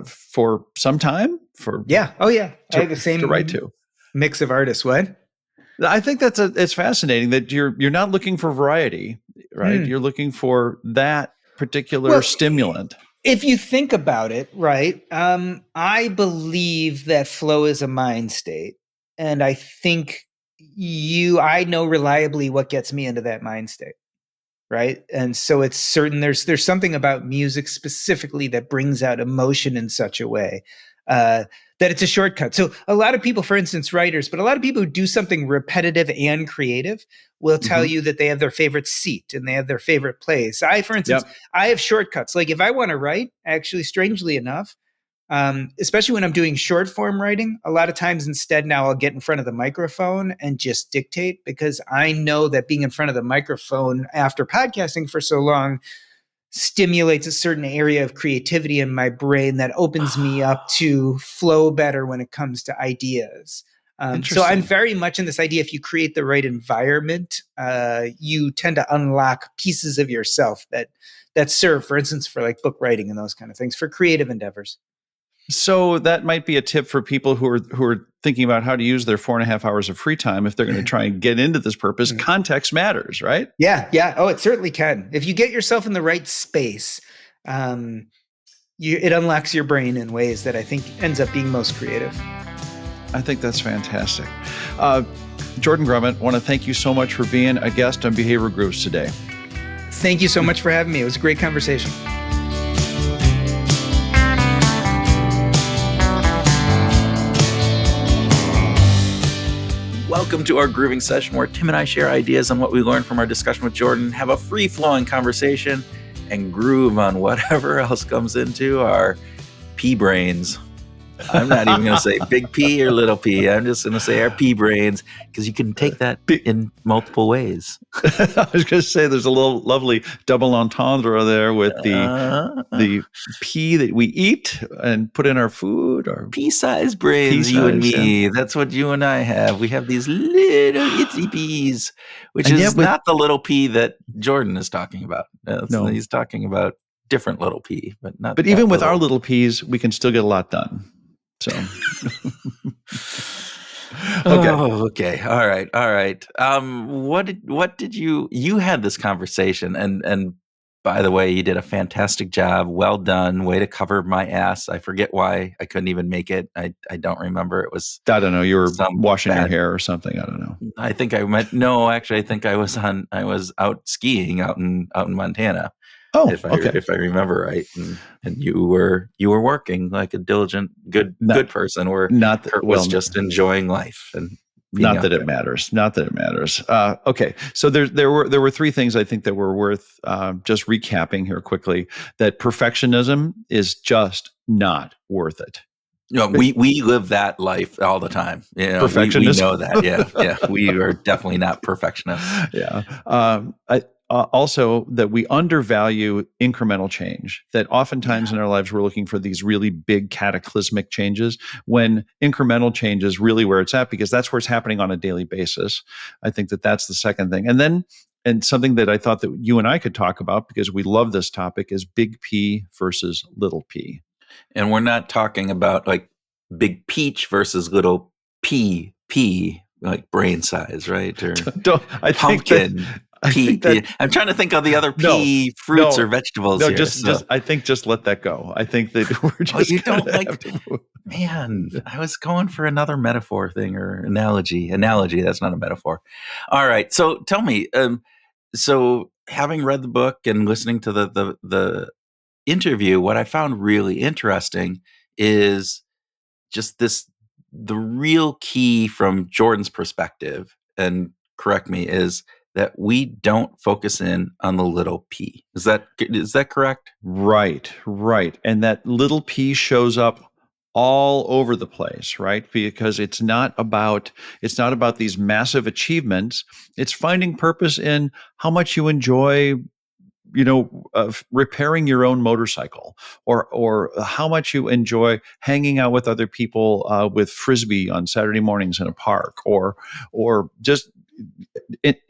for some time? I have the same to write to mix of artists. What? I think it's fascinating that you're not looking for variety, right? You're looking for that particular stimulant. If you think about it, right, I believe that flow is a mind state. And I think I know reliably what gets me into that mind state, right? And so it's certain, there's something about music specifically that brings out emotion in such a way that it's a shortcut. So a lot of people, for instance, writers, but a lot of people who do something repetitive and creative will tell you that they have their favorite seat and they have their favorite place. For instance, I have shortcuts. Like if I want to write, actually, strangely enough, especially when I'm doing short form writing, a lot of times instead now I'll get in front of the microphone and just dictate, because I know that being in front of the microphone after podcasting for so long stimulates a certain area of creativity in my brain that opens me up to flow better when it comes to ideas. So I'm very much in this idea, if you create the right environment, you tend to unlock pieces of yourself that serve, for instance, for like book writing and those kind of things, for creative endeavors. So that might be a tip for people who are thinking about how to use their 4.5 hours of free time if they're going to try and get into this purpose. Context matters, right? Yeah. Oh, it certainly can. If you get yourself in the right space, it unlocks your brain in ways that I think ends up being most creative. I think that's fantastic. Jordan Grumet, I want to thank you so much for being a guest on Behavior Grooves today. Thank you so much for having me. It was a great conversation. Welcome to our grooving session where Tim and I share ideas on what we learned from our discussion with Jordan, have a free-flowing conversation, and groove on whatever else comes into our pea brains. I'm not even going to say big P or little p. I'm just going to say our pea brains, because you can take that in multiple ways. I was going to say there's a little lovely double entendre there with the pea that we eat and put in our food. Or pea-sized brains, you and me. Yeah. That's what you and I have. We have these little itsy peas, which is not the little pea that Jordan is talking about. No, he's talking about different little pea, but not. But even with our little peas, we can still get a lot done. So, okay. All right. What did you had this conversation, and by the way, you did a fantastic job. Well done. Way to cover my ass. I forget why I couldn't even make it. I don't remember. It was, I don't know. You were washing your hair or something. I don't know. I think I went, no, actually, I think I was out skiing out in Montana. Oh, if I remember right, and you were working like a diligent, good person, where Kurt was just enjoying life, and not that it matters. Not that it matters. Okay, so there were three things I think that were worth just recapping here quickly. That perfectionism is just not worth it. No, we live that life all the time. Perfectionism. We know that. Yeah. We are definitely not perfectionists. Yeah. Also, that we undervalue incremental change, that oftentimes in our lives we're looking for these really big cataclysmic changes, when incremental change is really where it's at, because that's where it's happening on a daily basis. I think that's the second thing. And something that I thought that you and I could talk about, because we love this topic, is big P versus little p. And we're not talking about like big peach versus little pea, like brain size, right? Or pumpkin. I pea. think that I'm trying to think of the other no, pea fruits no, or vegetables no, here. just So, I think just let that go. I think that we're oh, you just going don't to have like, to move. man, I was going for another metaphor thing or analogy. Analogy, that's not a metaphor. All right. So tell me, so having read the book and listening to the interview, what I found really interesting is just this the real key from Jordan's perspective, and correct me, is that we don't focus in on the little p. Is that correct? Right, right. And that little piece shows up all over the place, right? Because it's not about these massive achievements. It's finding purpose in how much you enjoy, of repairing your own motorcycle, or how much you enjoy hanging out with other people with frisbee on Saturday mornings in a park, or just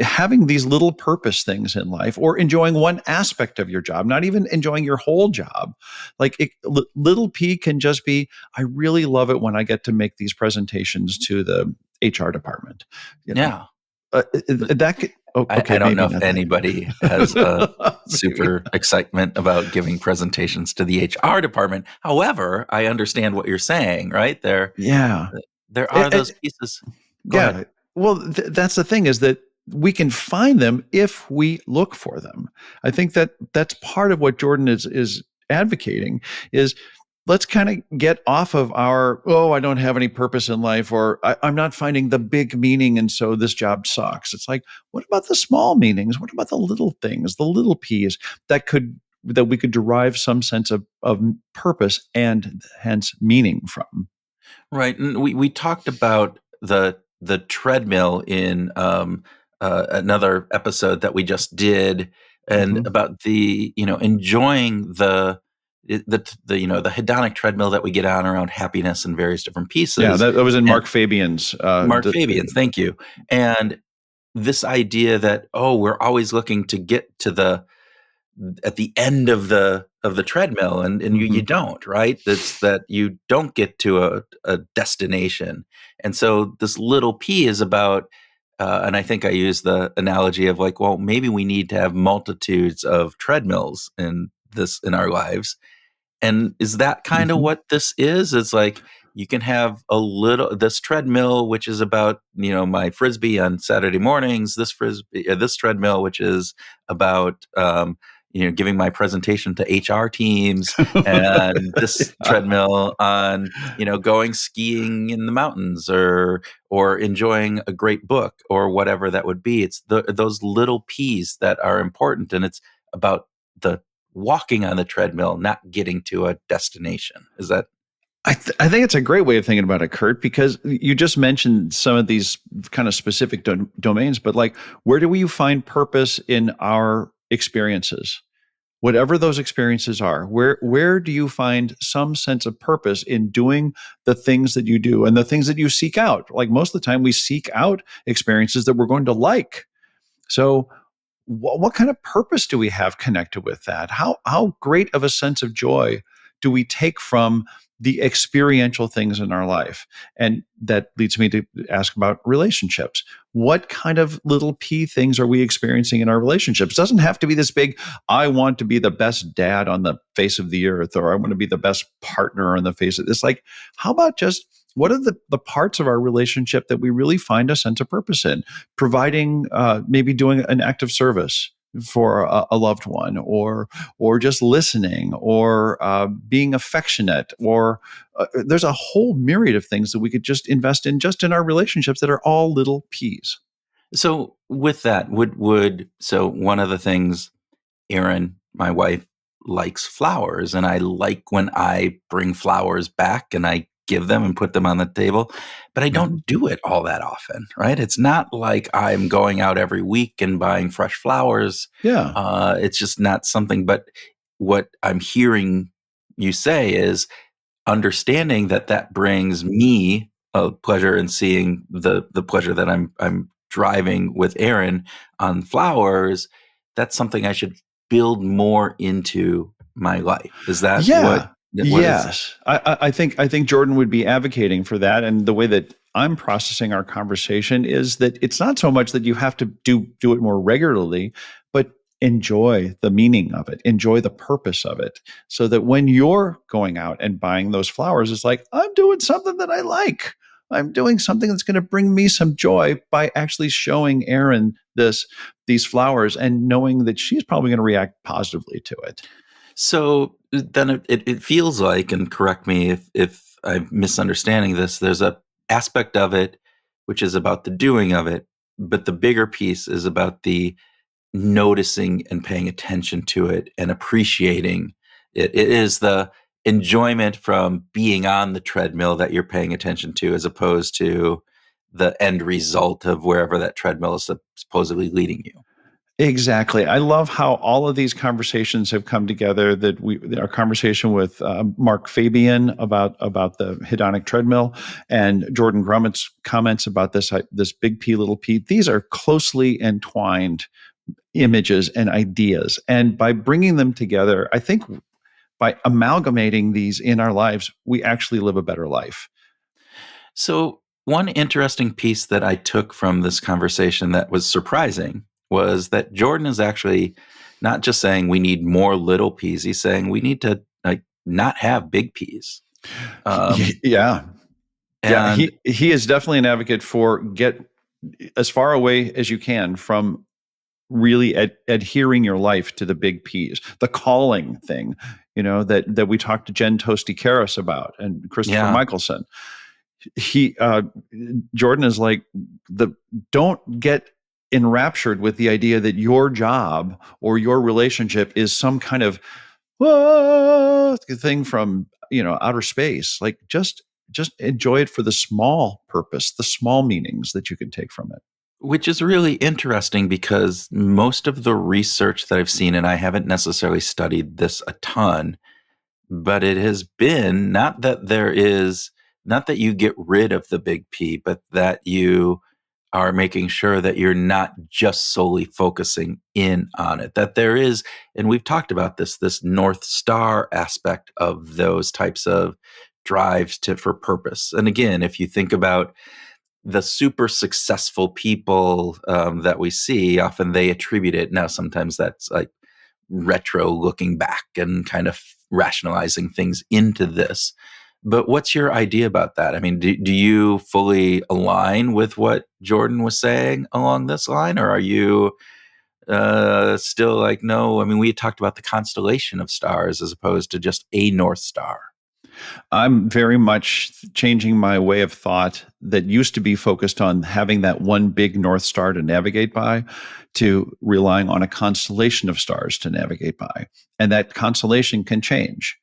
having these little purpose things in life, or enjoying one aspect of your job, not even enjoying your whole job. Like little p can just be, I really love it when I get to make these presentations to the HR department. you know Yeah. that could, oh, I okay, don't know maybe if not that. anybody has a Maybe super excitement about giving presentations to the HR department. However, I understand what you're saying, right? yeah. There are It- those it- pieces. Go ahead. yeah. Well, that's the thing, is that we can find them if we look for them. I think that that's part of what Jordan is advocating, is let's kind of get off of our, oh, I don't have any purpose in life, or I'm not finding the big meaning, and so this job sucks. It's like, what about the small meanings? What about the little things, the little p's that we could derive some sense of purpose and hence meaning from? Right, and we talked about the treadmill in another episode that we just did, and Mhm. about enjoying the hedonic treadmill that we get on around happiness and various different Yeah, pieces. that was in And Mark Fabian's. Mark Fabian, thank you. And this idea that, oh, we're always looking to get to the at the end of the treadmill, and you Mhm. don't, right? That's that you don't get to a destination. And so this little p is about, and I think I use the analogy of like, well, maybe we need to have multitudes of treadmills in our lives. And is that kind of Mhm. what this is? It's like you can have this treadmill, which is about, my frisbee on Saturday mornings, this treadmill, which is about, giving my presentation to HR teams, and this Yeah. treadmill on, going skiing in the mountains, or enjoying a great book or whatever that would be. It's those little P's that are important. And it's about the walking on the treadmill, not getting to a destination. Is that I think it's a great way of thinking about it, Kurt, because you just mentioned some of these kind of specific domains, but like, where do we find purpose in our experiences? Whatever those experiences are, where do you find some sense of purpose in doing the things that you do and the things that you seek out? Like, most of the time we seek out experiences that we're going to like. So what kind of purpose do we have connected with that? How great of a sense of joy do we take from the experiential things in our life? And that leads me to ask about relationships. What kind of little p things are we experiencing in our relationships? It doesn't have to be this big, I want to be the best dad on the face of the earth, or I want to be the best partner on the face of this. Like, how about just, what are the parts of our relationship that we really find a sense of purpose in? Providing, maybe doing an act of service for a loved one, or just listening, or being affectionate, or there's a whole myriad of things that we could just invest in, just in our relationships, that are all little p's. so? With that, would one of the things, Erin, my wife, likes flowers, and I like when I bring flowers back and I give them and put them on the table, but I Mhm. don't do it all that often, right? It's not like I'm going out every week and buying fresh flowers. Yeah. It's just not something. But what I'm hearing you say is understanding that brings me a pleasure in seeing the pleasure that I'm driving with Aaron on flowers. That's something I should build more into my life. Is that what Yeah. what is Yes. I think Jordan would be advocating for that, and the way that I'm processing our conversation is that it's not so much that you have to do it more regularly, but enjoy the meaning of it, enjoy the purpose of it, so that when you're going out and buying those flowers, it's like, I'm doing something that I like. I'm doing something that's going to bring me some joy by actually showing Erin these flowers and knowing that she's probably going to react positively to it. So then it feels like, and correct me if I'm misunderstanding this, there's a aspect of it which is about the doing of it, but the bigger piece is about the noticing and paying attention to it and appreciating it. It is the enjoyment from being on the treadmill that you're paying attention to, as opposed to the end result of wherever that treadmill is supposedly leading you. Exactly. I love how all of these conversations have come together. Our conversation with Mark Fabian about the hedonic treadmill, and Jordan Grumet's comments about this big P, little p. These are closely entwined images and ideas, and by bringing them together, I think by amalgamating these in our lives, we actually live a better life. So, one interesting piece that I took from this conversation that was surprising was that Jordan is actually not just saying we need more little peas, he's saying we need to like not have big peas. Yeah. Yeah, And he is definitely an advocate for get as far away as you can from really adhering your life to the big P's, the calling thing, that we talked to Jen Toasty Karras about, and Christopher yeah, Michelson. He Jordan is like, don't get enraptured with the idea that your job or your relationship is some kind of thing from outer space. Like, just enjoy it for the small purpose, the small meanings that you can take from it. which is really interesting because most of the research that I've seen, and I haven't necessarily studied this a ton, but it has been not that you get rid of the big P, but that you are making sure that you're not just solely focusing in on it. That there is, and we've talked about this North Star aspect of those types of drives for purpose. And again, if you think about the super successful people that we see, often they attribute it. Now, sometimes that's like retro looking back and kind of rationalizing things into this. But what's your idea about that? I mean, do you fully align with what Jordan was saying along this line, or are you still like, no? I mean, we talked about the constellation of stars as opposed to just a North Star. I'm very much changing my way of thought that used to be focused on having that one big North Star to navigate by, to relying on a constellation of stars to navigate by. And that constellation can change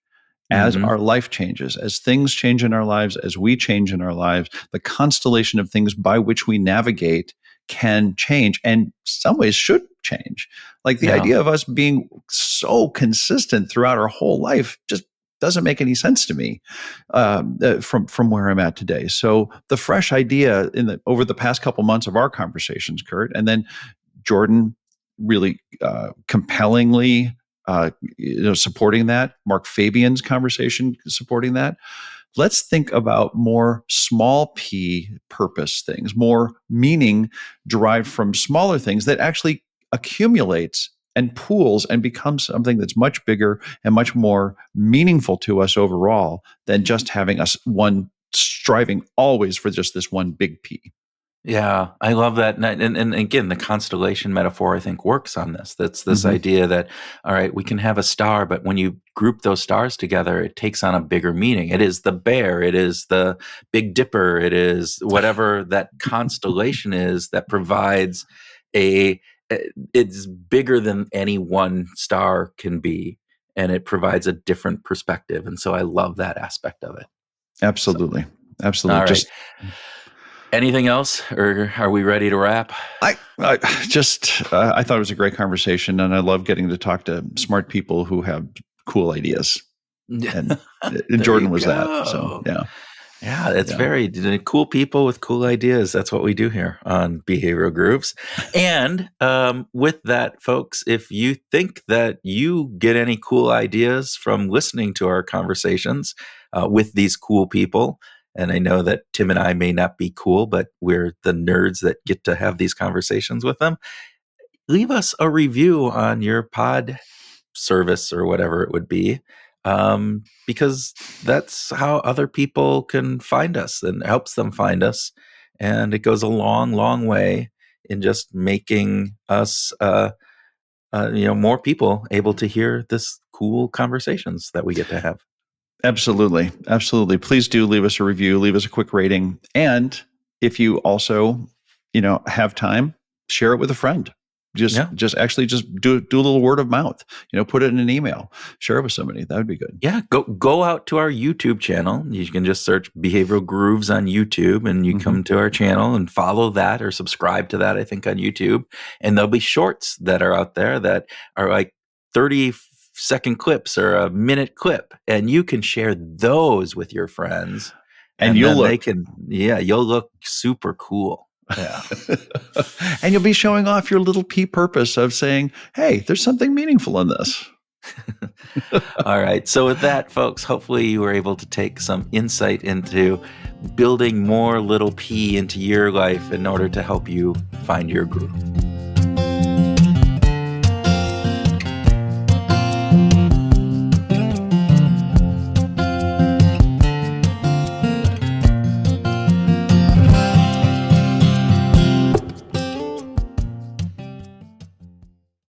as Mm-hmm. our life changes, as things change in our lives, as we change in our lives. The constellation of things by which we navigate can change, and some ways should change. Like, the Yeah. idea of us being so consistent throughout our whole life just doesn't make any sense to me, from where I'm at today. So the fresh idea over the past couple months of our conversations, Kurt, and then Jordan really compellingly supporting that, Mark Fabian's conversation supporting that. Let's think about more small p purpose things, more meaning derived from smaller things that actually accumulates and pools and becomes something that's much bigger and much more meaningful to us overall than just having us one striving always for just this one big P. Yeah, I love that. And again, the constellation metaphor, I think, works on this. That's this Mm-hmm. idea that, all right, we can have a star, but when you group those stars together, it takes on a bigger meaning. It is the bear, it is the Big Dipper, it is whatever that constellation is that provides it's bigger than any one star can be. And it provides a different perspective. And so I love that aspect of it. So, Absolutely. Absolutely. all right. Just Anything else, or are we ready to wrap? I just I thought it was a great conversation, and I love getting to talk to smart people who have cool ideas, and There you Jordan was that. So go. yeah, Yeah, it's yeah. very cool people with cool ideas. That's what we do here on Behavioral Grooves. And with that, folks, if you think that you get any cool ideas from listening to our conversations with these cool people, And I know that Tim and I may not be cool, but we're the nerds that get to have these conversations with them. Leave us a review on your pod service or whatever it would be, because that's how other people can find us and helps them find us. And it goes a long, long way in just making us, more people able to hear this cool conversations that we get to have. Absolutely. Absolutely. Please do leave us a review, leave us a quick rating. And if you also, have time, share it with a friend. Just Yeah. just do a little word of mouth, put it in an email, share it with somebody. That would be good. Yeah, go out to our YouTube channel. You can just search Behavioral Grooves on YouTube and you come to our channel and follow that or subscribe to that, I think, on YouTube. And there'll be shorts that are out there that are like 30-second clips or a minute clip. And you can share those with your friends. And And you'll then look you'll look super cool. Yeah. and you'll be showing off your little P purpose of saying, hey, there's something meaningful in this. All right. So with that, folks, hopefully you were able to take some insight into building more little P into your life in order to help you find your groove.